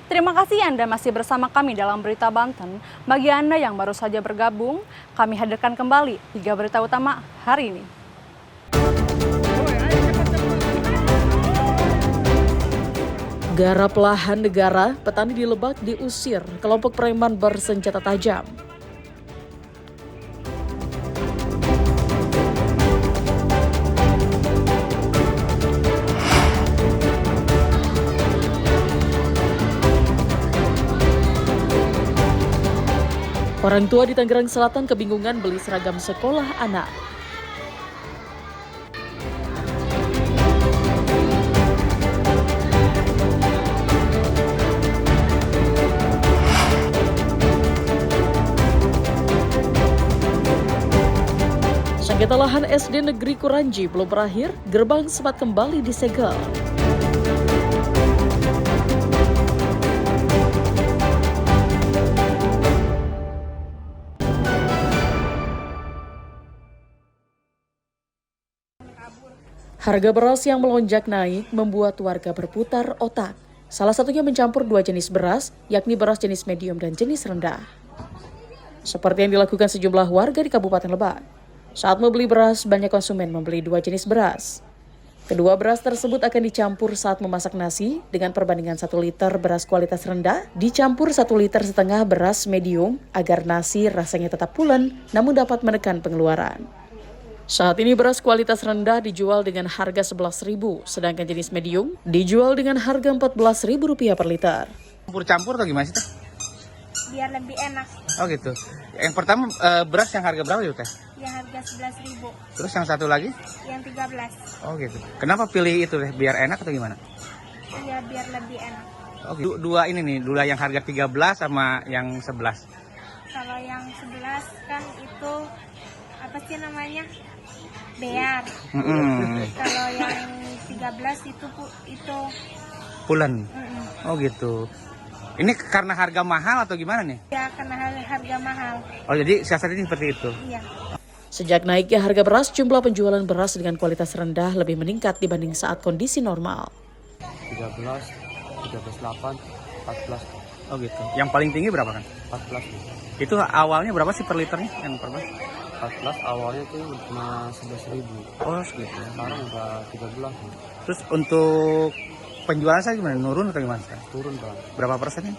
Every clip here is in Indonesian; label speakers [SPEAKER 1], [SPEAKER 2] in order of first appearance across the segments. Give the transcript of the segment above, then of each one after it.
[SPEAKER 1] Terima kasih Anda masih bersama kami dalam Berita Banten. Bagi Anda yang baru saja bergabung, kami hadirkan kembali 3 berita utama hari ini. Garap lahan negara, petani di Lebak diusir kelompok preman bersenjata tajam. Orang tua di Tangerang Selatan kebingungan beli seragam sekolah anak. Sengketa lahan SD Negeri Kuranji belum berakhir, gerbang sempat kembali disegel. Harga beras yang melonjak naik membuat warga berputar otak. Salah satunya mencampur 2 jenis beras, yakni beras jenis medium dan jenis rendah. Seperti yang dilakukan sejumlah warga di Kabupaten Lebak. Saat membeli beras, banyak konsumen membeli 2 jenis beras. Kedua beras tersebut akan dicampur saat memasak nasi dengan perbandingan 1 liter beras kualitas rendah dicampur 1,5 liter beras medium agar nasi rasanya tetap pulen namun dapat menekan pengeluaran. Saat ini beras kualitas rendah dijual dengan harga Rp11.000, sedangkan jenis medium dijual dengan harga Rp14.000 per liter.
[SPEAKER 2] Campur-campur atau gimana sih, Teh?
[SPEAKER 3] Biar lebih enak.
[SPEAKER 2] Oh gitu. Yang pertama beras yang harga berapa itu, Teh?
[SPEAKER 3] Yang harga 11.000.
[SPEAKER 2] Terus yang satu lagi?
[SPEAKER 3] Yang 13.
[SPEAKER 2] Oh gitu. Kenapa pilih itu, Teh? Biar enak atau gimana?
[SPEAKER 3] Ya biar lebih enak.
[SPEAKER 2] Oh gitu. Dua ini nih, dua yang harga 13 sama yang 11.
[SPEAKER 3] Kalau yang 11 kan itu apa sih namanya? Bear. Kalau yang 13 itu
[SPEAKER 2] Pulen. Oh gitu. Ini karena harga mahal atau gimana nih?
[SPEAKER 3] ya karena harga mahal.
[SPEAKER 2] Oh jadi siasat ini seperti itu.
[SPEAKER 3] Iya.
[SPEAKER 1] Sejak naiknya harga beras, jumlah penjualan beras dengan kualitas rendah lebih meningkat dibanding saat kondisi normal.
[SPEAKER 4] 13, 13,8, 14.
[SPEAKER 2] Oh gitu. Yang paling tinggi berapa kan?
[SPEAKER 4] 14
[SPEAKER 2] Itu awalnya berapa sih per liternya yang per beras?
[SPEAKER 4] 14 awalnya tuh cuma 11.000.
[SPEAKER 2] Oh segitu.
[SPEAKER 4] Sekarang udah 13 nih.
[SPEAKER 2] Terus untuk penjualan saya gimana? Nurun atau gimana sekarang?
[SPEAKER 4] Turun Bang.
[SPEAKER 2] Berapa persennya?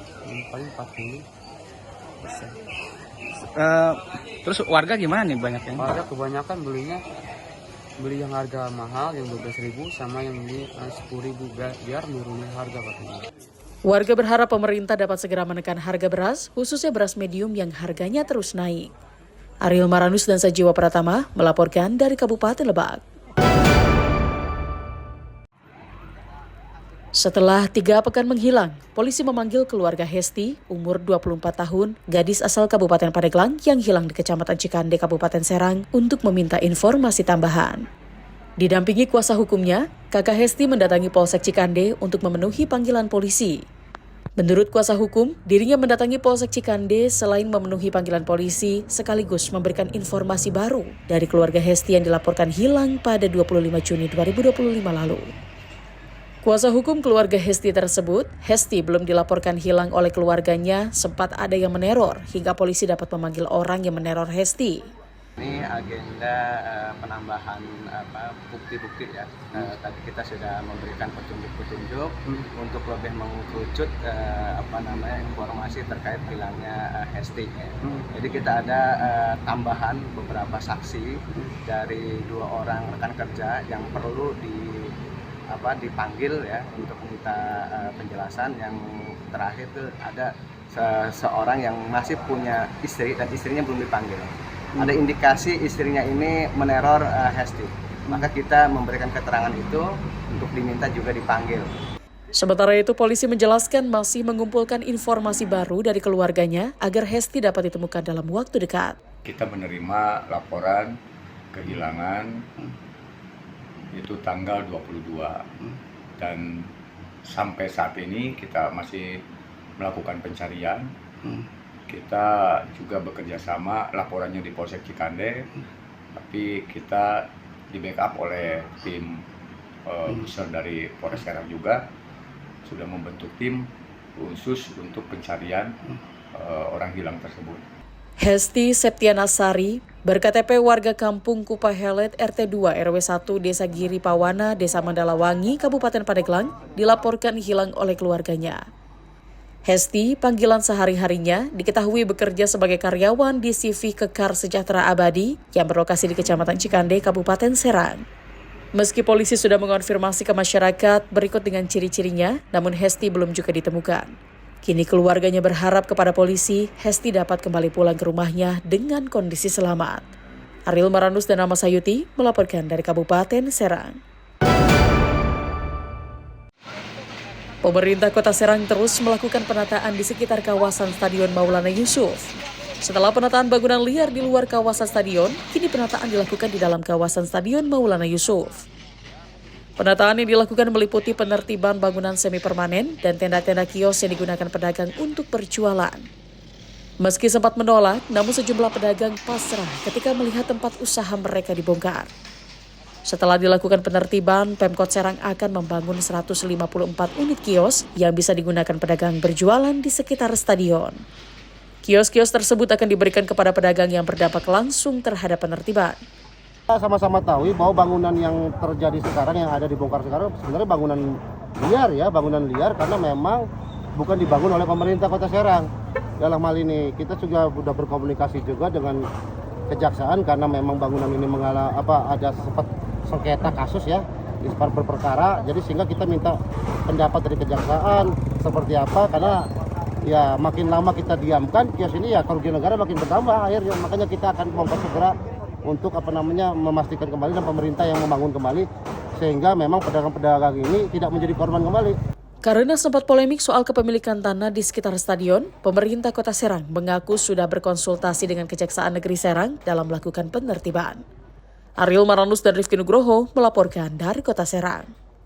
[SPEAKER 4] Paling 40%.
[SPEAKER 2] Terus warga gimana nih banyak yang?
[SPEAKER 4] Warga kebanyakan beli yang harga mahal yang 12.000 sama yang beli 10.000 biar nurunin harga katanya.
[SPEAKER 1] Warga berharap pemerintah dapat segera menekan harga beras, khususnya beras medium yang harganya terus naik. Ariel Maranus dan Sajiwa Pratama melaporkan dari Kabupaten Lebak. Setelah 3 pekan menghilang, polisi memanggil keluarga Hesti, umur 24 tahun, gadis asal Kabupaten Pandeglang yang hilang di Kecamatan Cikande, Kabupaten Serang, untuk meminta informasi tambahan. Didampingi kuasa hukumnya, kakak Hesti mendatangi Polsek Cikande untuk memenuhi panggilan polisi. Menurut kuasa hukum, dirinya mendatangi Polsek Cikande selain memenuhi panggilan polisi, sekaligus memberikan informasi baru dari keluarga Hesti yang dilaporkan hilang pada 25 Juni 2025 lalu. Kuasa hukum keluarga Hesti tersebut, Hesti belum dilaporkan hilang oleh keluarganya, sempat ada yang meneror hingga polisi dapat memanggil orang yang meneror Hesti.
[SPEAKER 5] Ini agenda penambahan bukti-bukti ya. Tadi kita sudah memberikan petunjuk-petunjuk untuk lebih mengkerucut informasi terkait hilangnya Hesti. Jadi kita ada tambahan beberapa saksi dari 2 orang rekan kerja yang perlu dipanggil ya untuk minta penjelasan. Yang terakhir tuh ada seorang yang masih punya istri dan istrinya belum dipanggil. Ada indikasi istrinya ini meneror Hesti. Maka kita memberikan keterangan itu untuk diminta juga dipanggil.
[SPEAKER 1] Sementara itu, polisi menjelaskan masih mengumpulkan informasi baru dari keluarganya agar Hesti dapat ditemukan dalam waktu dekat.
[SPEAKER 6] Kita menerima laporan kehilangan itu tanggal 22 dan sampai saat ini kita masih melakukan pencarian. Kita juga bekerja sama, laporannya di Polsek Cikande, tapi kita di backup oleh tim besar dari Polres Serang juga sudah membentuk tim khusus untuk pencarian orang hilang tersebut.
[SPEAKER 1] Hesti Septiana Sari, berKTP warga kampung Kupahelet RT 2 RW 1 Desa Giri Pawana, Desa Mandalawangi, Kabupaten Pandeglang, dilaporkan hilang oleh keluarganya. Hesti, panggilan sehari-harinya, diketahui bekerja sebagai karyawan di CV Kekar Sejahtera Abadi yang berlokasi di Kecamatan Cikande, Kabupaten Serang. Meski polisi sudah mengonfirmasi ke masyarakat berikut dengan ciri-cirinya, namun Hesti belum juga ditemukan. Kini keluarganya berharap kepada polisi, Hesti dapat kembali pulang ke rumahnya dengan kondisi selamat. Ariel Maranus dan Nama Sayuti melaporkan dari Kabupaten Serang. Pemerintah Kota Serang terus melakukan penataan di sekitar kawasan Stadion Maulana Yusuf. Setelah penataan bangunan liar di luar kawasan stadion, kini penataan dilakukan di dalam kawasan Stadion Maulana Yusuf. Penataan yang dilakukan meliputi penertiban bangunan semi permanen dan tenda-tenda kios yang digunakan pedagang untuk berjualan. Meski sempat menolak, namun sejumlah pedagang pasrah ketika melihat tempat usaha mereka dibongkar. Setelah dilakukan penertiban, Pemkot Serang akan membangun 154 unit kios yang bisa digunakan pedagang berjualan di sekitar stadion. Kios-kios tersebut akan diberikan kepada pedagang yang berdampak langsung terhadap penertiban.
[SPEAKER 7] Kita sama-sama tahu bahwa bangunan yang terjadi sekarang, yang ada dibongkar sekarang sebenarnya bangunan liar karena memang bukan dibangun oleh pemerintah Kota Serang. Dalam hal ini kita juga sudah berkomunikasi juga dengan kejaksaan karena memang bangunan ini ada sempat sengketa kasus ya di perkara, jadi sehingga kita minta pendapat dari kejaksaan seperti apa, karena ya makin lama kita diamkan kios ini ya kerugian negara makin bertambah akhirnya, makanya kita akan segera untuk memastikan kembali dan pemerintah yang membangun kembali sehingga memang pedagang-pedagang ini tidak menjadi korban kembali.
[SPEAKER 1] Karena sempat polemik soal kepemilikan tanah di sekitar stadion, pemerintah Kota Serang mengaku sudah berkonsultasi dengan Kejaksaan Negeri Serang dalam melakukan penertiban. Ariel Maranus dan Rifki Nugroho melaporkan dari Kota Serang.